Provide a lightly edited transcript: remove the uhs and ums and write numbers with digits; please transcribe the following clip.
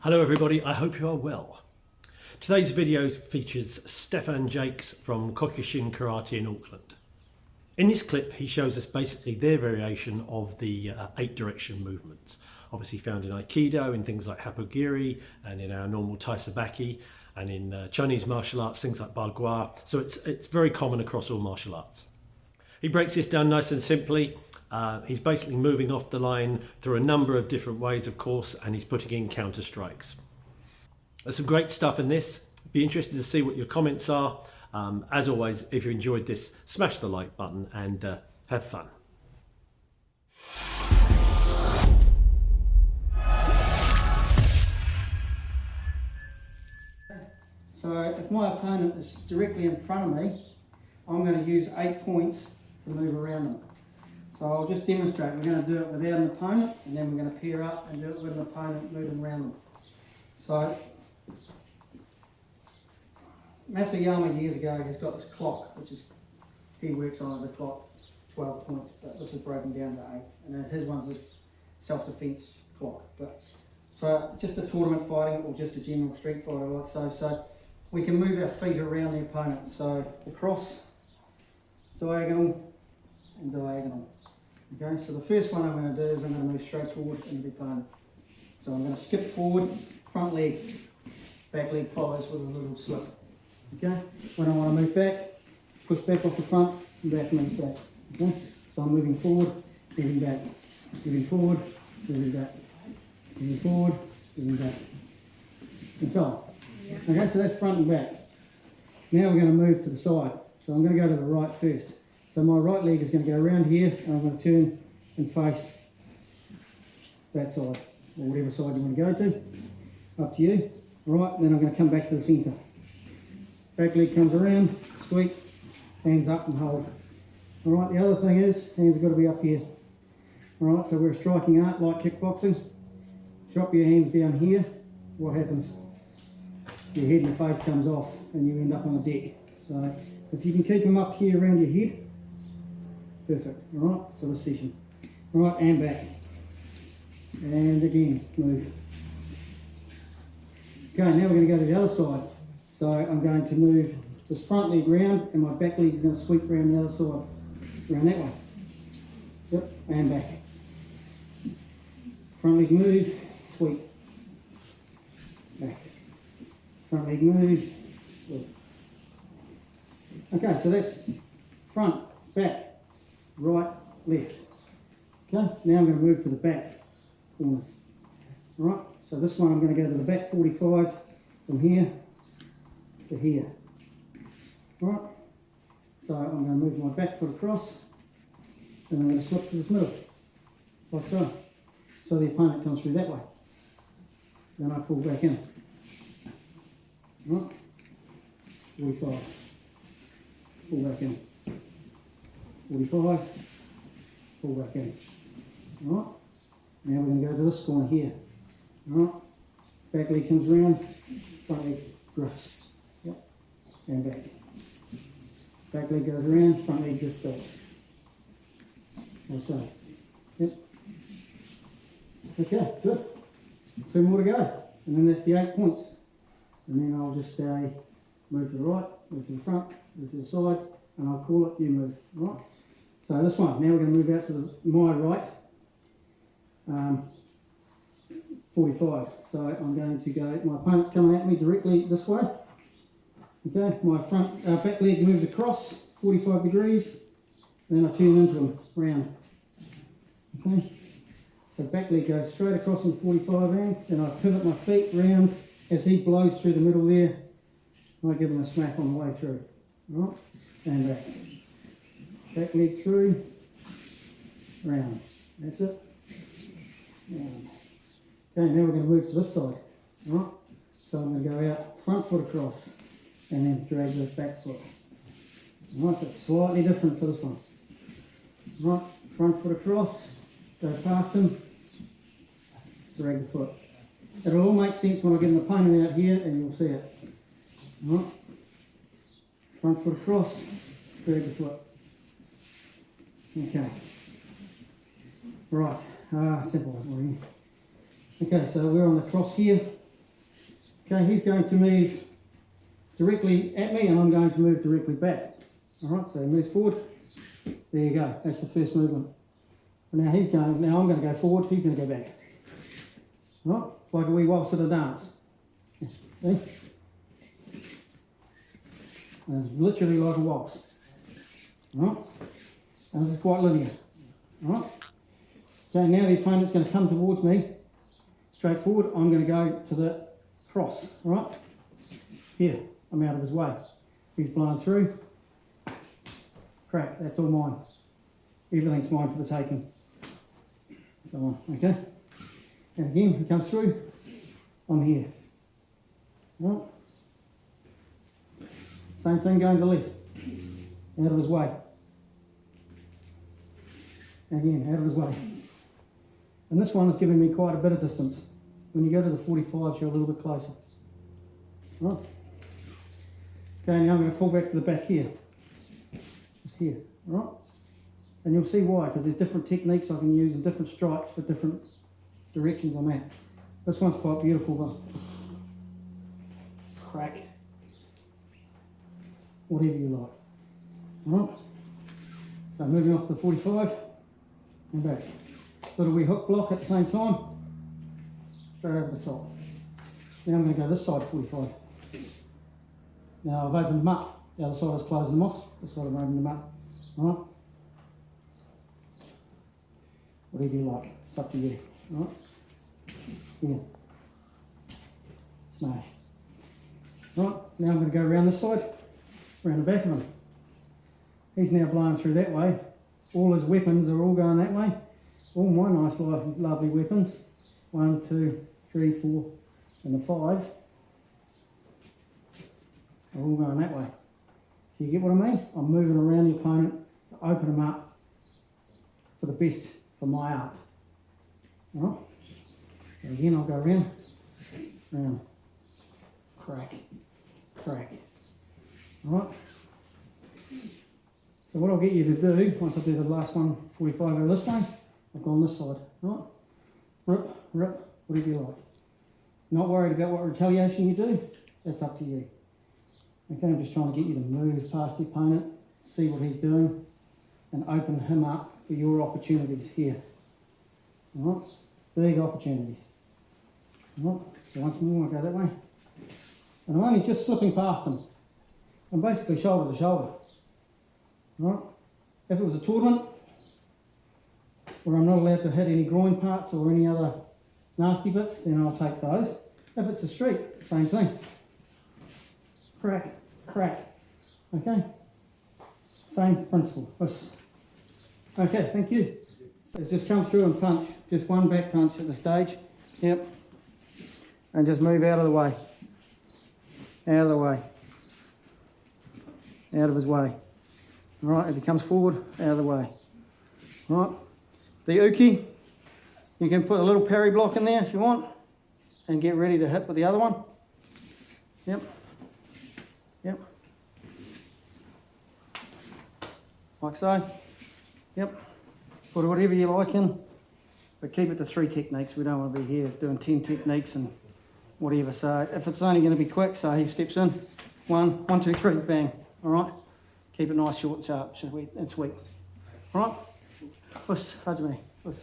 Hello everybody, I hope you are well. Today's video features Stefan Jakes from Kyokushin Karate in Auckland. In this clip he shows us basically their variation of the 8 direction movements, obviously found in Aikido, in things like HAPPO Giri, and in our normal Sabaki, and in Chinese martial arts, things like Bagua. So it's very common across all martial arts. He breaks this down nice and simply. He's basically moving off the line through a number of different ways, of course, and he's putting in counter strikes. There's some great stuff in this. Be interested to see what your comments are. As always, if you enjoyed this, smash the like button and have fun. So if my opponent is directly in front of me, I'm going to use 8 points to move around them. So I'll just demonstrate. We're going to do it without an opponent, and then we're going to pair up and do it with an opponent moving around them. So Masayama years ago has got this clock, which is, he works on as a clock, 12 points, but this is broken down to 8, and then his one's a self-defense clock. But for just a tournament fighting or just a general street fighter like so we can move our feet around the opponent. So across, diagonal, and diagonal. Okay, so the first one I'm going to do is I'm going to move straight forward into the opponent. So I'm going to skip forward, front leg, back leg follows with a little slip. Okay, when I want to move back, push back off the front, and back moves back. Okay, so I'm moving forward, moving back, moving forward, moving back, moving forward, moving back, and so on. Yeah. Okay, so that's front and back. Now we're going to move to the side. So I'm going to go to the right first. So my right leg is going to go around here, and I'm going to turn and face that side, or whatever side you want to go to. Up to you. Right, then I'm going to come back to the centre. Back leg comes around, sweep, hands up and hold. Alright, the other thing is, hands have got to be up here. Alright, so we're a striking art like kickboxing. Drop your hands down here, what happens? Your head and your face comes off and you end up on the deck. So if you can keep them up here around your head, perfect. Alright, for this session. Alright, and back. And again, move. Okay, now we're going to go to the other side. So I'm going to move this front leg round, and my back leg is going to sweep around the other side. Around that way. Yep, and back. Front leg move, sweep. Back. Front leg move, sweep. Okay, so that's front, back, right, left. Okay, now I'm going to move to the back corners. Alright, so this one I'm going to go to the back 45 from here to here. Alright, so I'm going to move my back foot across and I'm going to slip to this middle, like so. So the opponent comes through that way. Then I pull back in. Alright, 45. Pull back in. 45. Pull back in. Alright, now we're going to go to this corner here. Alright, back leg comes around, front leg drifts. Yep, and back. Back leg goes around, front leg drifts back. Like so. Yep. Okay, good. 2 more to go. And then that's the 8 points. And then I'll just say, move to the right, move to the front, move to the side, and I'll call it, you move. Right. So this one, now we're going to move out to my right, 45. So I'm going to go, my opponent's coming at me directly this way. Okay, my front, back leg moves across 45 degrees, then I turn into him, round. Okay, so back leg goes straight across on 45 round, then I pivot my feet round as he blows through the middle there. I give him a smack on the way through. Right, and back. Back leg through, round. That's it. Round. Okay, now we're going to move to this side. Right, so I'm going to go out, front foot across, and then drag the back foot. Right, that's slightly different for this one. Right, front foot across, go past him, drag the foot. It'll all make sense when I get an opponent out here and you'll see it. Right, front foot across, drag the foot. Okay. Right, simple. Okay, so we're on the cross here. Okay, he's going to move directly at me and I'm going to move directly back. Alright, so he moves forward. There you go, that's the first movement. And now now I'm going to go forward, he's going to go back. Alright, like a wee waltz at a dance. See? And it's literally like a waltz. Alright, and this is quite linear. Alright, okay, now the opponent's going to come towards me, straight forward. I'm going to go to the cross. Alright, here, I'm out of his way. He's blown through. Crack, that's all mine. Everything's mine for the taking. So on, okay? And again, he comes through, I'm here. Right? Same thing going to the left. Out of his way. Again, out of his way. And this one is giving me quite a bit of distance. When you go to the 45s, you're a little bit closer. Right? Okay, now I'm going to pull back to the back here. Just here, right? And you'll see why, because there's different techniques I can use and different strikes for different directions on that. This one's quite beautiful, but crack. Whatever you like. Alright? So moving off to the 45 and back. Little wee hook block at the same time. Straight over the top. Now I'm going to go this side 45. Now I've opened them up. The other side is closing them off. This side I've opened them up. Alright? Whatever you like. It's up to you. Alright? Here. Smash. Right, now I'm going to go around this side, around the back of him. He's now blowing through that way. All his weapons are all going that way. All my nice, lovely weapons. 1, 2, 3, 4, and the 5 are all going that way. So you get what I mean? I'm moving around the opponent to open him up for the best for my art. Alright? So again, I'll go around, round, crack, crack. Alright? So what I'll get you to do, once I do the last one, 45 over this way, I've gone this side. Alright? Rip, rip, whatever you like. Not worried about what retaliation you do, that's up to you. Okay, I'm just trying to get you to move past the opponent, see what he's doing, and open him up for your opportunities here. Alright? Big opportunities. Alright? So once more, I go that way. And I'm only just slipping past him. I'm basically shoulder to shoulder. Alright? If it was a tournament, where I'm not allowed to hit any groin parts or any other nasty bits, then I'll take those. If it's a street, same thing. Crack, crack. Okay? Same principle. Okay, thank you. So just come through and punch. Just one back punch at the stage. Yep. And just move out of the way. Out of the way. Out of his way. Alright, if he comes forward, out of the way. Alright. The uke, you can put a little parry block in there if you want. And get ready to hit with the other one. Yep. Yep. Like so. Yep. Put whatever you like in. But keep it to 3 techniques. We don't want to be here doing 10 techniques and whatever. So if it's only going to be quick, so he steps in. 1, 2, 3, bang. Alright. Keep it nice, short, sharp, and sweet. Alright? Push, fudge me. Push.